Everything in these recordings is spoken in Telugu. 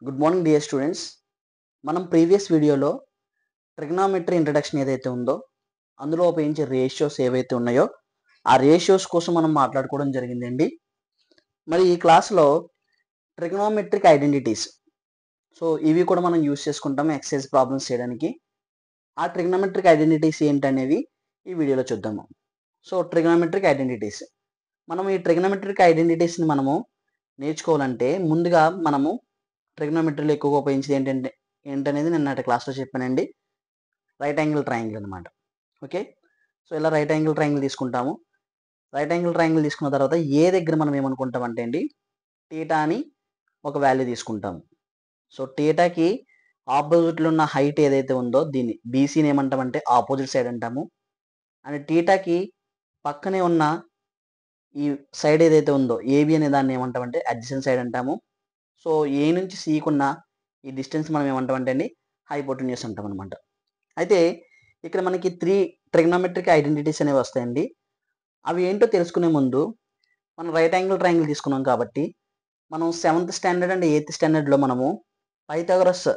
Good morning dear students. మనం ప్రీవియస్ వీడియోలో ట్రిగ్నామెట్రీ ఇంట్రడక్షన్ ఏదైతే ఉందో అందులో ఉపయోగించే రేషియోస్ ఏవైతే ఉన్నాయో ఆ రేషియోస్ కోసం మనం మాట్లాడుకోవడం జరిగిందండి. మరి ఈ క్లాస్లో ట్రిగ్నామెట్రిక్ ఐడెంటిటీస్, సో ఇవి కూడా మనం యూస్ చేసుకుంటాం ఎక్సర్సైజ్ ప్రాబ్లమ్స్ చేయడానికి. ఆ ట్రిగ్నామెట్రిక్ ఐడెంటిటీస్ ఏంటనేవి ఈ వీడియోలో చూద్దాము. సో ట్రిగ్నామెట్రిక్ ఐడెంటిటీస్, మనం ఈ ట్రిగ్నామెట్రిక్ ఐడెంటిటీస్ని మనము నేర్చుకోవాలంటే ముందుగా మనము ట్రిగ్నోమెట్రీలో ఎక్కువగా ఉపయోగించేది ఏంటనేది నిన్నటి క్లాస్లో చెప్పానండి. రైట్ యాంగిల్ ట్రయాంగిల్ అనమాట. ఓకే, సో ఇలా రైట్ యాంగిల్ ట్రయాంగిల్ తీసుకుంటాము. రైట్ యాంగిల్ ట్రయాంగిల్ తీసుకున్న తర్వాత ఏ దగ్గర మనం ఏమనుకుంటామంటే అండి టీటా అని ఒక వాల్యూ తీసుకుంటాము. సో టీటాకి ఆపోజిట్లో ఉన్న హైట్ ఏదైతే ఉందో దీన్ని బీసీని ఏమంటామంటే ఆపోజిట్ సైడ్ అంటాము. అండ్ టీటాకి పక్కనే ఉన్న ఈ సైడ్ ఏదైతే ఉందో ఏబి అనే దాన్ని ఏమంటామంటే అడ్జసెంట్ సైడ్ అంటాము. సో ఏ నుంచి సీకున్న ఈ డిస్టెన్స్ మనం ఏమంటామంటే అండి హైపోటెన్యూస్ అంటాం అనమాట. అయితే ఇక్కడ మనకి 3 ట్రిగ్నోమెట్రిక్ ఐడెంటిటీస్ అనేవి వస్తాయండి. అవి ఏంటో తెలుసుకునే ముందు మనం రైట్ యాంగిల్ ట్రయాంగిల్ తీసుకున్నాం కాబట్టి మనం 7th స్టాండర్డ్ అండ్ 8th స్టాండర్డ్లో మనము పైథాగరస్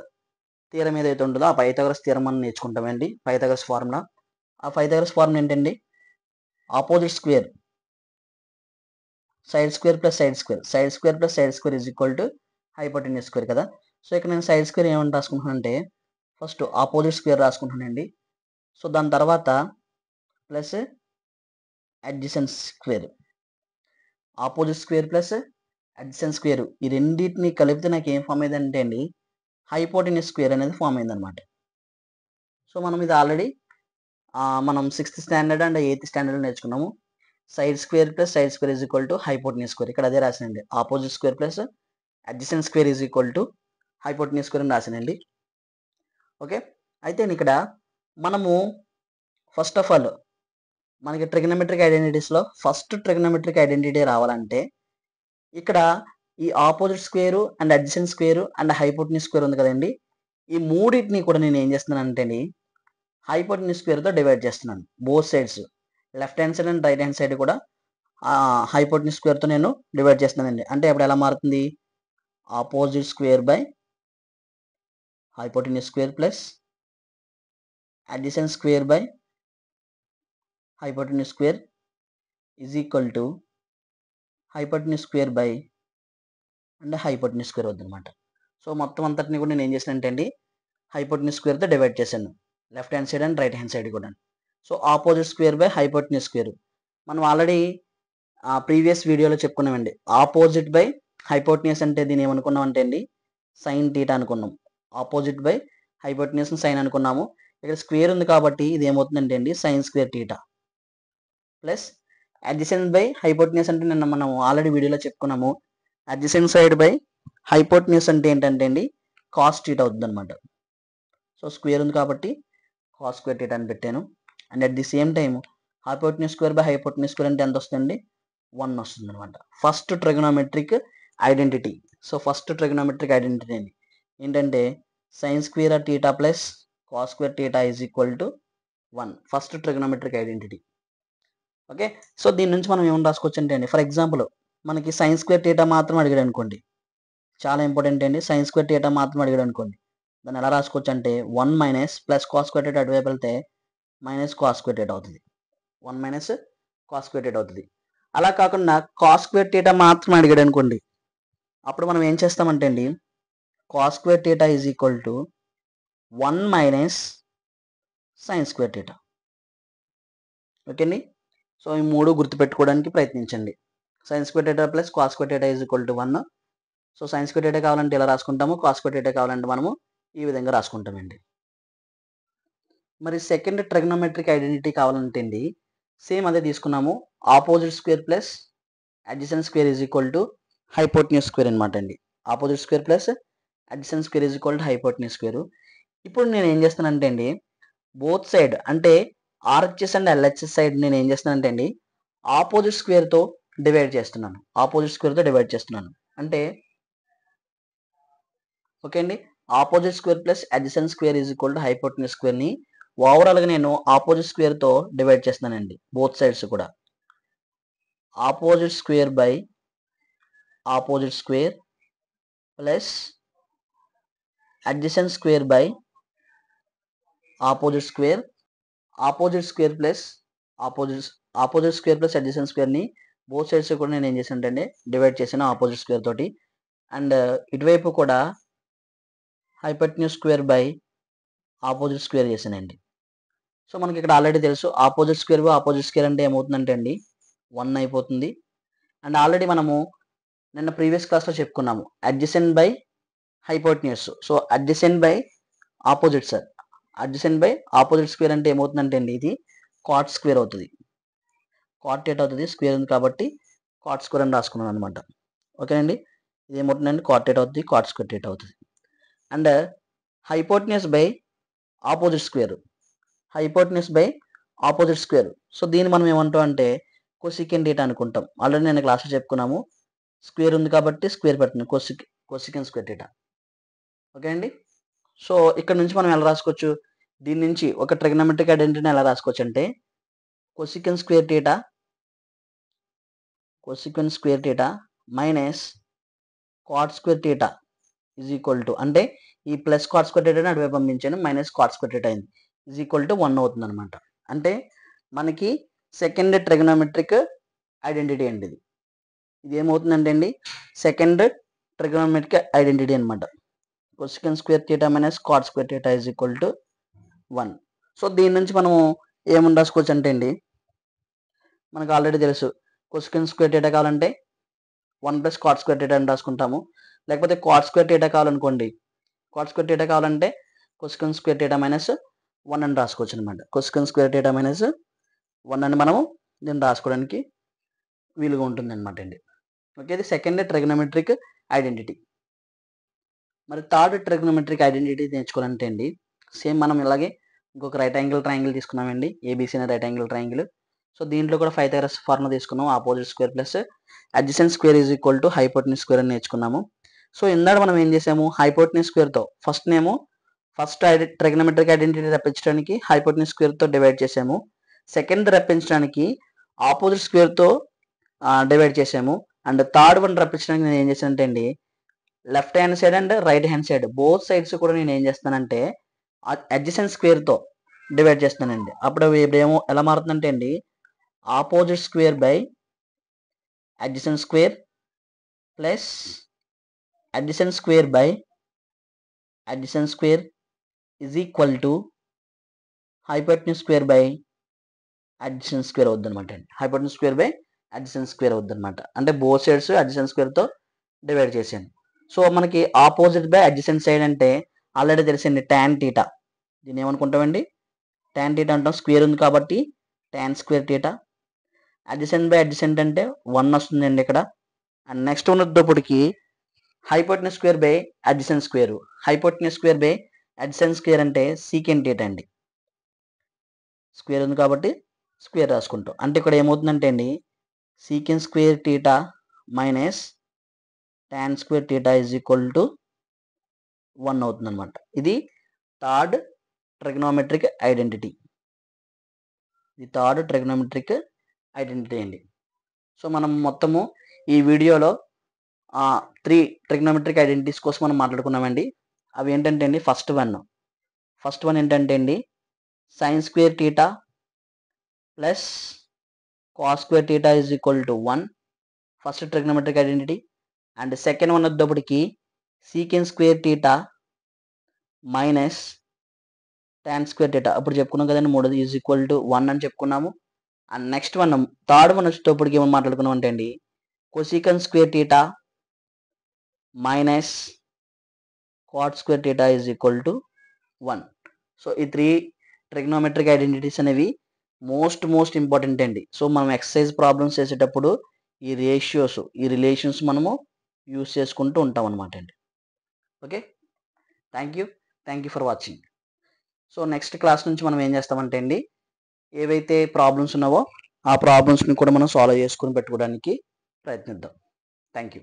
థియరం ఏదైతే ఉంటుందో ఆ పైథాగరస్ థియరం మనం నేర్చుకుంటామండి. పైథాగరస్ ఫార్ములా, ఆ పైథాగరస్ ఫార్ములా ఏంటండి opposite square side square plus side square, side square plus side square is equal to hypotenuse square కదా. సో ఇక్కడ నేను సైడ్ స్క్వేర్ ఏమని రాసుకుంటున్నానంటే ఫస్ట్ ఆపోజిట్ స్క్వేర్ రాసుకుంటున్నానండి. సో దాని తర్వాత plus adjacent square, opposite square plus adjacent square ఈ రెండింటిని కలిపితే నాకు ఏం ఫామ్ అయిందంటే అండి హైపోటెన్యూస్ స్క్వేర్ అనేది ఫామ్ అయిందనమాట. సో మనం ఇది ఆల్రెడీ మనం 6th standard and 8th standard నేర్చుకున్నాము. Side square plus side square is equal to hypotenuse square, ఇక్కడ అదే రాసానండి. Opposite square plus adjacent square is equal to hypotenuse square అని రాసానండి. ఓకే, అయితే ఇక్కడ మనము ఫస్ట్ ఆఫ్ ఆల్ మనకి ట్రిగ్నోమెట్రిక్ ఐడెంటిటీస్లో ఫస్ట్ ట్రిగ్నోమెట్రిక్ ఐడెంటిటీ రావాలంటే ఇక్కడ ఈ opposite square and adjacent square and hypotenuse square ఉంది కదండి, ఈ మూడింటిని కూడా నేను ఏం చేస్తున్నాను అంటే అండి హైపోటెన్యూస్ స్క్వేర్తో డివైడ్ చేస్తున్నాను. Both sides left hand side and right hand side కూడా హైపోటెన్యూస్ స్క్వేర్తో నేను డివైడ్ చేస్తున్నానండి. అంటే ఇప్పుడు ఎలా మారుతుంది opposite square by hypotenuse square plus adjacent square by hypotenuse square is equal to hypotenuse square by and hypotenuse square అవుతుందన్నమాట. సో మొత్తం అంతటిని కూడా నేను ఏం చేశాను అంటే అండి హైపోటెన్యూస్ స్క్వేర్తో డివైడ్ చేశాను, left hand side and right hand side కూడా. So opposite square by hypotenuse square మనం ఆల్రెడీ ప్రీవియస్ వీడియోలో చెప్పుకున్నామండి. ఆపోజిట్ బై హైపోటెన్యూస్ అంటే దీన్ని ఏమనుకున్నాం అంటే అండి సైన్ టీటా అనుకున్నాం. ఆపోజిట్ బై హైపోటెన్యూస్ సైన్ అనుకున్నాము. ఇక్కడ స్క్వేర్ ఉంది కాబట్టి ఇది ఏమవుతుందంటే అండి sine square theta plus adjacent by hypotenuse అంటే నిన్న మనం ఆల్రెడీ వీడియోలో చెప్పుకున్నాము. అడ్జసెంట్ సైడ్ బై హైపోటెన్యూస్ అంటే ఏంటంటే అండి కాస్ టీటా అవుతుంది అనమాట. సో స్క్వేర్ ఉంది కాబట్టి కాస్ స్క్వేర్ టీటా అని పెట్టాను. And at the same time hypotenuse square by hypotenuse square అంటే ఎంత వస్తుందండి 1 వస్తుంది అనమాట. First trigonometric identity. So first trigonometric identity ఏంటంటే sine square theta plus cos square theta is equal to 1, first trigonometric identity. Okay, so దీని నుంచి మనం ఏమైనా రాసుకోవచ్చు అంటే అండి ఫర్ ఎగ్జాంపుల్ మనకి సైన్ స్క్వేర్ టీటా మాత్రం అడిగాడు అనుకోండి, చాలా ఇంపార్టెంట్ అండి. సైన్ స్క్వేర్ టీటా మాత్రం అడిగాడు అనుకోండి, దాన్ని ఎలా రాసుకోవచ్చు అంటే 1 minus plus cos square theta అటువైపు వెళ్తే మైనస్ కాస్ స్క్వేర్ టీటా అవుతుంది. 1 మైనస్ కాస్ స్క్వేర్ టీటా అవుతుంది. అలా కాకుండా కాస్ స్క్వేర్ టీటా మాత్రం అడిగాడు అనుకోండి, అప్పుడు మనం ఏం చేస్తామంటే అండి cos square theta is equal to 1 minus sign square theta. Okay అండి, సో ఈ మూడు గుర్తుపెట్టుకోవడానికి ప్రయత్నించండి. Sign square theta plus cos square theta is equal to 1. So sign square theta కావాలంటే ఇలా రాసుకుంటాము, కాస్ స్క్వేర్ టీటా కావాలంటే మనము ఈ విధంగా రాసుకుంటామండి. మరి సెకండ్ ట్రిగ్నోమెట్రిక్ ఐడెంటిటీ కావాలంటే అండి సేమ్ అదే తీసుకున్నాము. Opposite square plus adjacent square is equal to hypotenuse square అనమాట అండి. Opposite square plus adjacent square is equal to hypotenuse square. ఇప్పుడు నేను ఏం చేస్తానంటే అండి బోత్ సైడ్ అంటే ఆర్హెచ్ఎస్ అండ్ ఎల్హెచ్ఎస్ సైడ్ నేను ఏం చేస్తున్నానంటే అండి ఆపోజిట్ స్క్వేర్తో డివైడ్ చేస్తున్నాను. ఆపోజిట్ స్క్వేర్తో డివైడ్ చేస్తున్నాను అంటే ఓకే అండి opposite square plus adjacent square is equal to hypotenuse స్క్వేర్ని ఓవరాల్గా నేను ఆపోజిట్ స్క్వేర్తో డివైడ్ చేస్తున్నానండి. బోత్ సైడ్స్ కూడా opposite square by opposite square plus adjacent square by opposite square, opposite square plus opposite square plus adjacent square ని బోత్ సైడ్స్ కూడా నేను ఏం చేశానంటే డివైడ్ చేశాను ఆపోజిట్ స్క్వేర్ తోటి. అండ్ ఇటువైపు కూడా hypotenuse square by opposite square చేశానండి. సో మనకి ఇక్కడ ఆల్రెడీ తెలుసు opposite square by opposite square అంటే ఏమవుతుందంటే అండి 1 అయిపోతుంది. అండ్ ఆల్రెడీ మనము నిన్న ప్రీవియస్ క్లాస్లో చెప్పుకున్నాము adjacent by hypotenuse. So adjacent by opposite sir, adjacent by opposite square అంటే ఏమవుతుందంటే అండి ఇది కాట్ స్క్వేర్ అవుతుంది. కాట్ ఎట్ అవుతుంది, స్క్వేర్ ఉంది కాబట్టి కాట్ స్క్వేర్ అని రాసుకున్నాను అనమాట. ఓకేనండి, ఇది ఏమవుతుందండి కాట్ ఎట్ అవుతుంది, కాట్ స్క్వేర్ ఎట్ అవుతుంది. And hypotenuse by opposite square, hypotenuse by opposite square. So దీన్ని మనం ఏమంటాం అంటే కొసికెన్ డేటా అనుకుంటాం. ఆల్రెడీ నేను క్లాస్లో చెప్పుకున్నాము స్క్వేర్ ఉంది కాబట్టి స్క్వేర్ పెట్టింది కొసికెన్ స్క్వేర్ డేటా. ఓకే అండి, సో ఇక్కడ నుంచి మనం ఎలా రాసుకోవచ్చు, దీని నుంచి ఒక ట్రిగ్నోమెట్రిక్ ఐడెంటిటీని ఎలా రాసుకోవచ్చు అంటే cosecant square theta minus cot square theta is equal to, అంటే ఈ ప్లస్ కాట్ స్క్వేర్ థీటాని అటువైపు పంపించాను, మైనస్ కాట్ స్క్వేర్ థీటా అయింది, ఈజ్ ఈక్వల్ టు 1 అవుతుంది అనమాట. అంటే మనకి సెకండ్ ట్రిగ్నోమెట్రిక్ ఐడెంటిటీ అండి ఇది ఏమవుతుందంటే అండి సెకండ్ ట్రిగ్నోమెట్రిక్ ఐడెంటిటీ అనమాట. Cosecant square theta minus cot square theta is equal to 1. So దీని నుంచి మనము ఏమని రాసుకోవచ్చు అంటే అండి మనకు ఆల్రెడీ తెలుసు కొసికెన్ స్క్వేర్ థీటా కావాలంటే 1 ప్లస్ కాట్ స్క్వేర్ థీటా అని రాసుకుంటాము. లేకపోతే కాట్ స్క్వేర్ థీటా కావాలనుకోండి, కాట్ స్క్వేర్ థీటా కావాలంటే కొసికెన్ స్క్వేర్ థీటా మైనస్ 1 అని రాసుకోవచ్చు అనమాట. కొసికెన్ స్క్వేర్ థీటా మైనస్ 1 అని మనము దీన్ని రాసుకోవడానికి వీలుగా ఉంటుంది అనమాట అండి. ఓకే, ఇది సెకండ్ ట్రిగ్నోమెట్రిక్ ఐడెంటిటీ. మరి థర్డ్ ట్రిగ్నోమెట్రిక్ ఐడెంటిటీ నేర్చుకోవాలంటే అండి సేమ్ మనం ఇలాగే ఇంకొక రైట్ యాంగిల్ ట్రయాంగిల్ తీసుకున్నామండి, ఏబీసీ అనే రైట్ యాంగిల్ ట్రయాంగిల్. సో దీంట్లో కూడా పైథాగరస్ ఫార్ములా తీసుకున్నాం, opposite square plus adjacent square is equal to hypotenuse square అని నేర్చుకున్నాము. సో ఇందాక మనం ఏం చేసాము హైపోటెన్యూస్ స్క్వేర్తో ఫస్ట్ ట్రిగ్నోమెట్రిక్ ఐడెంటిటీ రప్పించడానికి హైపోటెన్యూస్ స్క్వేర్తో డివైడ్ చేసాము. సెకండ్ రప్పించడానికి ఆపోజిట్ స్క్వేర్తో డివైడ్ చేసాము. అండ్ థర్డ్ వన్ రప్పించడానికి నేను ఏం చేశానంటే అండి left hand side and right hand side both sides కూడా నేను ఏం చేస్తానంటే అడ్జసెంట్ స్క్వేర్తో డివైడ్ చేస్తానండి. అప్పుడు ఇప్పుడు ఏమో ఎలా మారుతుందంటే అండి opposite square by adjacent square plus adjacent square by adjacent square is equal to hypotenuse square by adjacent square అవుద్ది అనమాట అండి. Hypotenuse square by adjacent square అవుద్ది అనమాట. అంటే బోత్ సైడ్స్ అడ్జసెంట్ స్క్వేర్తో డివైడ్ చేశాను. సో మనకి ఆపోజిట్ బై అడ్జసెంట్ సైడ్ అంటే ఆల్రెడీ తెలిసింది ట్యాన్ థీటా. దీన్ని ఏమనుకుంటామండి ట్యాన్ థీటా అంటాం, స్క్వేర్ ఉంది కాబట్టి tan square theta. Adjacent by adjacent అంటే 1 వస్తుందండి ఇక్కడ. అండ్ నెక్స్ట్ ఉన్నప్పటికి hypotenuse square by adjacent square, hypotenuse square by adjacent square అంటే సీకెంట్ థీటా అండి. స్క్వేర్ ఉంది కాబట్టి స్క్వేర్ రాసుకుంటాం. అంటే ఇక్కడ ఏమవుతుందంటే అండి secant square theta minus tan square theta is equal to 1 అవుతుంది అనమాట. ఇది థర్డ్ ట్రిగ్నోమెట్రిక్ ఐడెంటిటీ, ఇది థర్డ్ ట్రిగ్నోమెట్రిక్ ఐడెంటిటీ అండి. సో మనం మొత్తము ఈ వీడియోలో 3 ట్రిగ్నోమెట్రిక్ ఐడెంటిటీస్ కోసం మనం మాట్లాడుకున్నామండి. అవి ఏంటంటే అండి ఫస్ట్ వన్ ఏంటంటే అండి sine square theta plus cos square theta is equal to 1, first trigonometric identity. And second one వచ్చేటప్పటికి secant square theta minus tan square theta, అప్పుడు చెప్పుకున్నాం కదండి 3 ఈజ్ ఈక్వల్ టు 1 అని చెప్పుకున్నాము. And next one third one వచ్చేటప్పటికి ఏమని మాట్లాడుకున్నాం అంటే అండి cosecant square theta minus cot square theta is equal to 1. So ఈ 3 ట్రిగ్నోమెట్రిక్ ఐడెంటిటీస్ అనేవి మోస్ట్ ఇంపార్టెంట్ అండి. సో మనం ఎక్సర్సైజ్ ప్రాబ్లమ్స్ చేసేటప్పుడు ఈ రేషియోస్ ఈ రిలేషన్స్ మనము యూస్ చేసుకుంటూ ఉంటాం అనమాట అండి. Okay, thank you for watching. So next class నుంచి మనం ఏం చేస్తామంటే అండి ఏవైతే ప్రాబ్లమ్స్ ఉన్నావో ఆ ప్రాబ్లమ్స్ని కూడా మనం సాల్వ్ చేసుకుని పెట్టుకోవడానికి ప్రయత్నిద్దాం. Thank you.